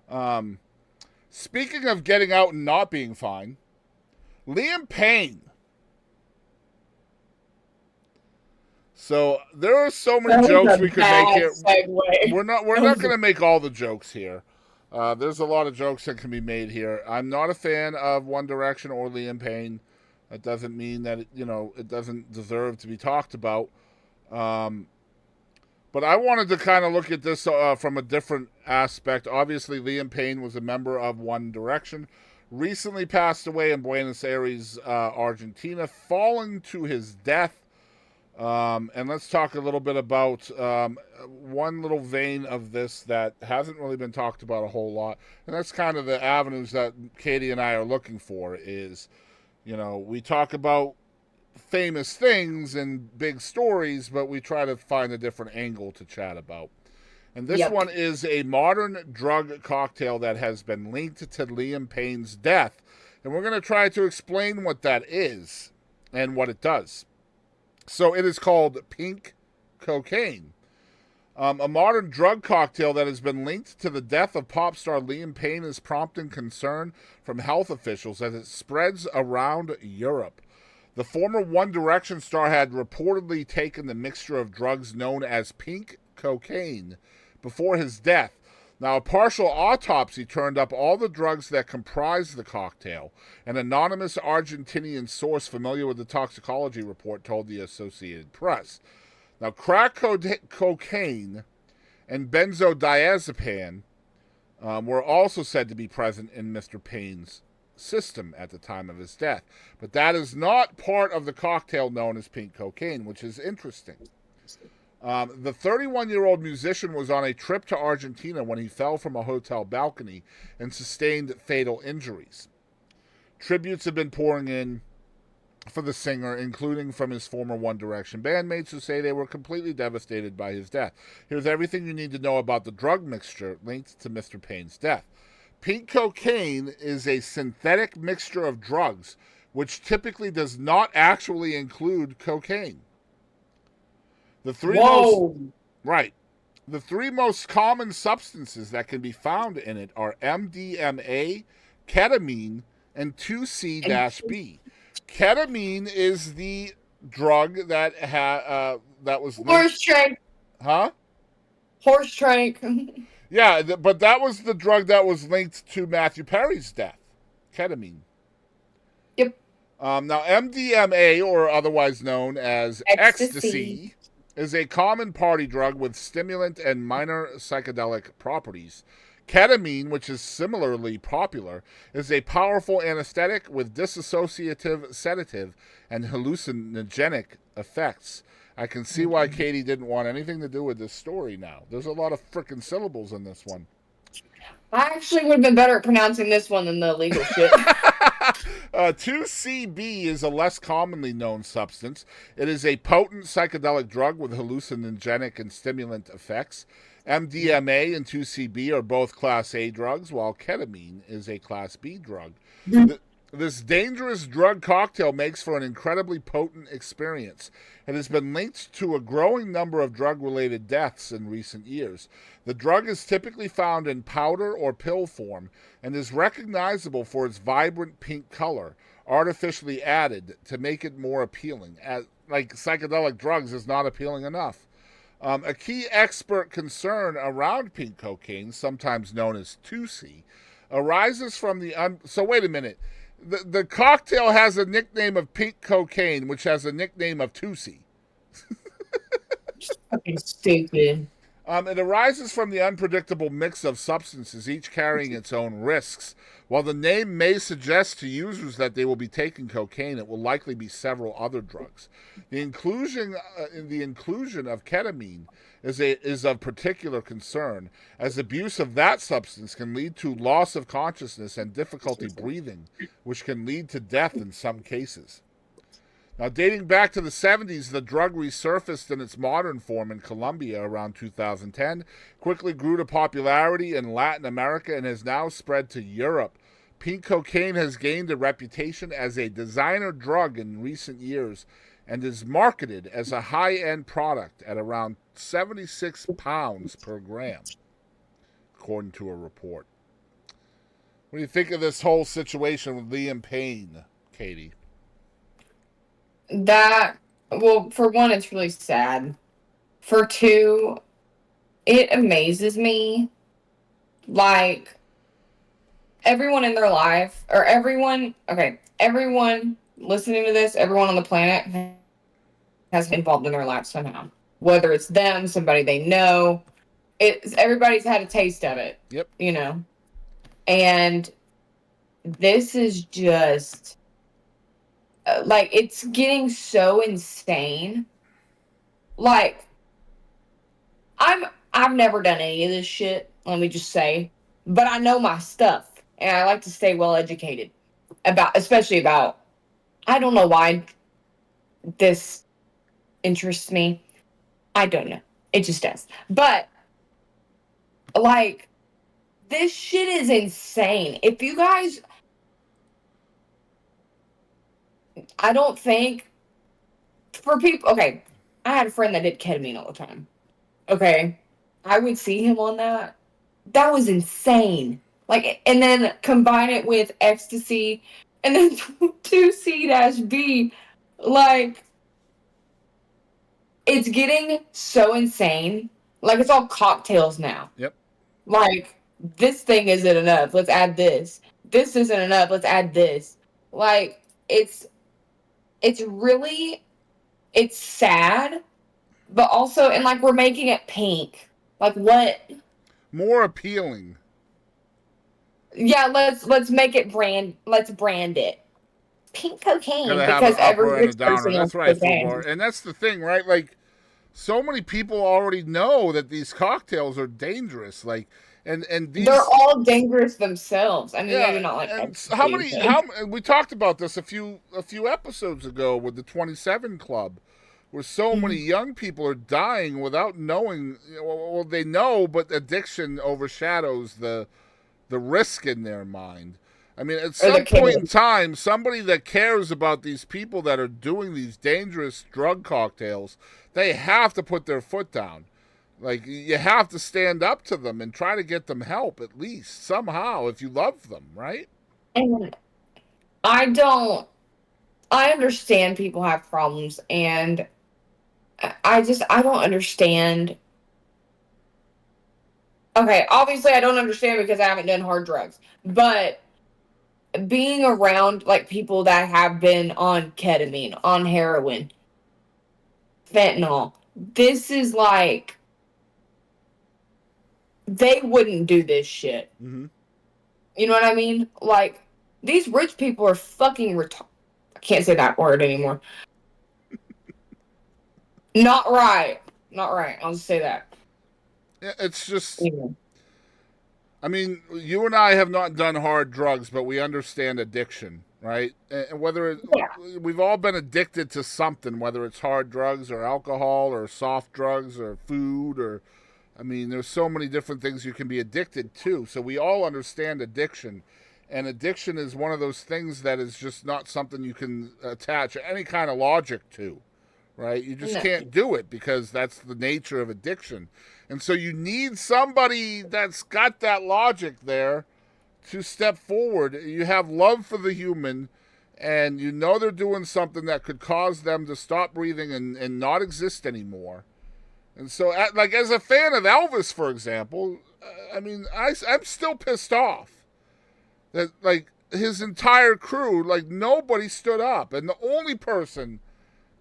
Um, Speaking of getting out and not being fine, Liam Payne. So there are so many That was jokes a we could make bad here. segue. We're That not was going to make all the jokes here. There's a lot of jokes that can be made here. I'm not a fan of One Direction or Liam Payne. That doesn't mean that it doesn't deserve to be talked about. Um, but I wanted to kind of look at this from a different aspect. Obviously, Liam Payne was a member of One Direction. Recently passed away in Buenos Aires, Argentina, falling to his death. And let's talk a little bit about one little vein of this that hasn't really been talked about a whole lot, and that's kind of the avenues that Katie and I are looking for. Is we talk about famous things and big stories, but we try to find a different angle to chat about. And this yep. one is a modern drug cocktail that has been linked to Liam Payne's death, and we're going to try to explain what that is and what it does. So it is called pink cocaine, a modern drug cocktail that has been linked to the death of pop star Liam Payne is prompting concern from health officials as it spreads around Europe. The former One Direction star had reportedly taken the mixture of drugs known as pink cocaine before his death. Now, a partial autopsy turned up all the drugs that comprise the cocktail. An anonymous Argentinian source familiar with the toxicology report told the Associated Press. Now, cocaine and benzodiazepine were also said to be present in Mr. Payne's system at the time of his death. But that is not part of the cocktail known as pink cocaine, which is interesting. The 31-year-old musician was on a trip to Argentina when he fell from a hotel balcony and sustained fatal injuries. Tributes have been pouring in for the singer, including from his former One Direction bandmates who say they were completely devastated by his death. Here's everything you need to know about the drug mixture linked to Mr. Payne's death. Pink cocaine is a synthetic mixture of drugs, which typically does not actually include cocaine. The three most Whoa. right. The three most common substances that can be found in it are MDMA, ketamine, and And 2C-B. Ketamine is the drug that was linked, horse trank. huh? Horse trank. Yeah, but that was the drug that was linked to Matthew Perry's death. Ketamine. Yep. Now, MDMA, or otherwise known as Ecstasy. ecstasy, is a common party drug with stimulant and minor psychedelic properties. Ketamine, which is similarly popular, is a powerful anesthetic with dissociative, sedative, and hallucinogenic effects. I can see why Katie didn't want anything to do with this story now. There's a lot of frickin' syllables in this one. I actually would have been better at pronouncing this one than the legal shit. 2CB is a less commonly known substance. It is a potent psychedelic drug with hallucinogenic and stimulant effects. MDMA and 2CB are both Class A drugs, while ketamine is a Class B drug. This dangerous drug cocktail makes for an incredibly potent experience. It has been linked to a growing number of drug related deaths in recent years. The drug is typically found in powder or pill form and is recognizable for its vibrant pink color, artificially added to make it more appealing. Like psychedelic drugs is not appealing enough. A key expert concern around pink cocaine, sometimes known as 2C, arises from so wait a minute. The cocktail has a nickname of pink cocaine, which has a nickname of 2C. Fucking stupid. It arises from the unpredictable mix of substances, each carrying its own risks. While the name may suggest to users that they will be taking cocaine, it will likely be several other drugs. The inclusion of ketamine is of particular concern, as abuse of that substance can lead to loss of consciousness and difficulty breathing, which can lead to death in some cases. Now, dating back to the 70s, the drug resurfaced in its modern form in Colombia around 2010, quickly grew to popularity in Latin America, and has now spread to Europe. Pink cocaine has gained a reputation as a designer drug in recent years and is marketed as a high end product at around 76 pounds per gram, according to a report. What do you think of this whole situation with Liam Payne, Kadie? That, well, for one, it's really sad. For two, it amazes me. Like, everyone in their life, or everyone, okay, everyone listening to this, everyone on the planet has been involved in their life somehow. Whether it's them, somebody they know, everybody's had a taste of it, Yep. you know? And this is just like, it's getting so insane. Like, I've never done any of this shit, let me just say, but I know my stuff and I like to stay well educated about, especially about, I don't know why this interests me. I don't know. It just does. But like, this shit is insane. If you guys, I don't think for people, okay, I had a friend that did ketamine all the time. Okay. I would see him on that. That was insane. Like, and then combine it with ecstasy and then 2C-B. Like, it's getting so insane. Like, it's all cocktails now. Yep. Like, this thing isn't enough. Let's add this. This isn't enough. Let's add this. Like, it's really, it's sad, but also, and like, we're making it pink. Like, what? More appealing. Yeah, let's make it let's brand it pink cocaine Gotta have an because every upper and a rich downer. person That's wants right, cocaine. Fubar. And that's the thing, right? Like, so many people already know that these cocktails are dangerous. Like, and They're these, all dangerous themselves. I mean, yeah. maybe not like And how ecstasy, many? but How we talked about this a few episodes ago with the 27 Club, where so many young people are dying without knowing. Well, they know, but addiction overshadows the risk in their mind. I mean, at or the some point in kid. time, somebody that cares about these people that are doing these dangerous drug cocktails, they have to put their foot down. Like, you have to stand up to them and try to get them help, at least somehow, if you love them, right? And I don't. I understand people have problems, and I don't understand. Okay, obviously I don't understand because I haven't done hard drugs, but being around like people that have been on ketamine, on heroin, fentanyl, this is like they wouldn't do this shit. Mm-hmm. You know what I mean? Like, these rich people are fucking retarded. I can't say that word anymore. Not right. Not right. I'll just say that. It's just, Yeah. I mean, you and I have not done hard drugs, but we understand addiction, right? And whether we've all been addicted to something, whether it's hard drugs or alcohol or soft drugs or food or, I mean, there's so many different things you can be addicted to. So we all understand addiction. And addiction is one of those things that is just not something you can attach any kind of logic to, right? You just No. can't do it because that's the nature of addiction. And so you need somebody that's got that logic there to step forward. You have love for the human, and you know they're doing something that could cause them to stop breathing and not exist anymore. And so, like, as a fan of Elvis, for example, I mean, I'm still pissed off that, like, his entire crew, like, nobody stood up. And the only person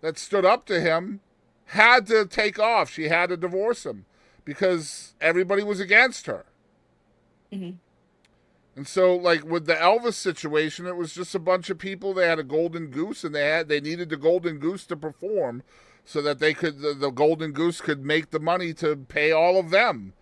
that stood up to him had to take off. She had to divorce him because everybody was against her. Mm-hmm. And so, like, with the Elvis situation, it was just a bunch of people. They had a golden goose, and they needed the golden goose to perform, so that they could the golden goose could make the money to pay all of them.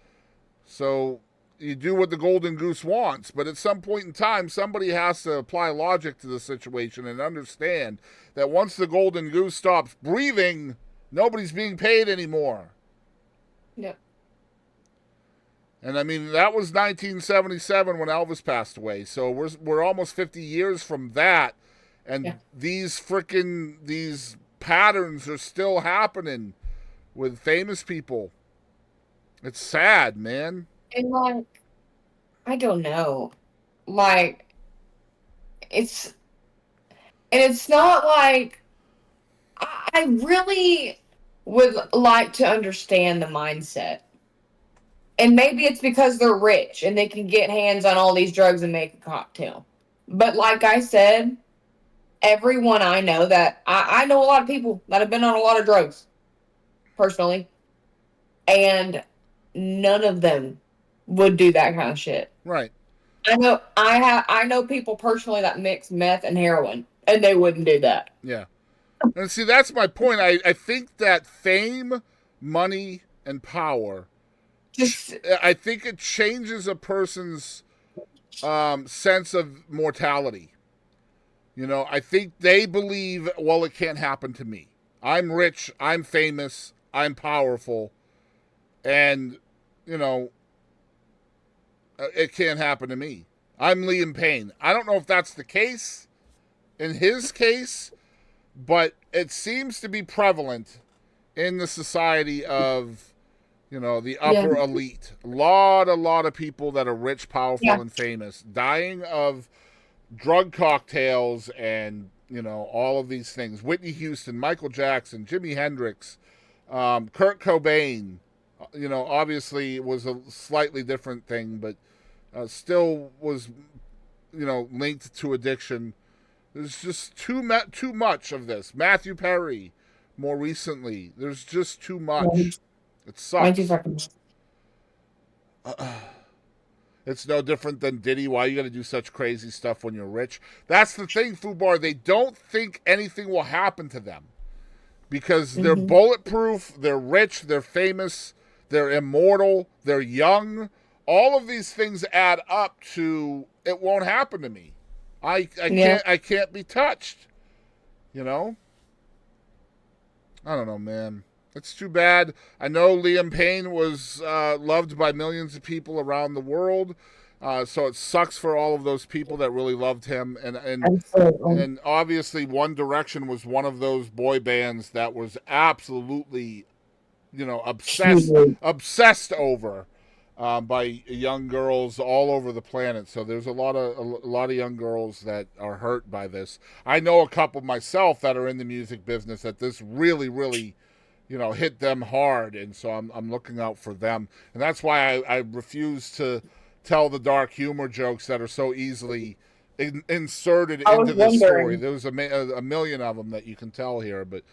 So you do what the golden goose wants, but at some point in time, somebody has to apply logic to the situation and understand that once the golden goose stops breathing, nobody's being paid anymore. Yep. And I mean, that was 1977 when Elvis passed away. So we're almost 50 years from that, and Yeah. these patterns are still happening with famous people. It's sad, man. And like, I don't know. Like, it's, and it's not like, I really would like to understand the mindset. And maybe it's because they're rich and they can get hands on all these drugs and make a cocktail. But like I said, everyone I know I know a lot of people that have been on a lot of drugs personally, and none of them would do that kind of shit. Right. I know people personally that mix meth and heroin, and they wouldn't do that. Yeah. And see, that's my point. I think that fame, money, and power, Just I think it changes a person's sense of mortality. You know, I think they believe, well, it can't happen to me. I'm rich, I'm famous, I'm powerful, and, you know, it can't happen to me. I'm Liam Payne. I don't know if that's the case in his case, but it seems to be prevalent in the society of, you know, the yeah, upper elite. A lot of people that are rich, powerful, yeah, and famous dying of drug cocktails and, you know, all of these things. Whitney Houston, Michael Jackson, Jimi Hendrix, Kurt Cobain. You know, obviously it was a slightly different thing, but still was, you know, linked to addiction. There's just too much of this. Matthew Perry, more recently. There's just too yeah. much. It Way too sucks. fucking. It's no different than Diddy. Why you got to do such crazy stuff when you're rich? That's the thing, Fubar. They don't think anything will happen to them because they're Mm-hmm. bulletproof, they're rich, they're famous, they're immortal, they're young. All of these things add up to it won't happen to me. Yeah. I can't be touched. You know? I don't know, man. It's too bad. I know Liam Payne was loved by millions of people around the world, so it sucks for all of those people that really loved him. Absolutely. And obviously, One Direction was one of those boy bands that was absolutely, you know, Huge. obsessed over by young girls all over the planet. So there's a lot of young girls that are hurt by this. I know a couple myself that are in the music business that this really, you know, hit them hard, and so I'm looking out for them, and that's why I refuse to tell the dark humor jokes that are so easily inserted I was into this story. wondering. There was a million of them that you can tell here, but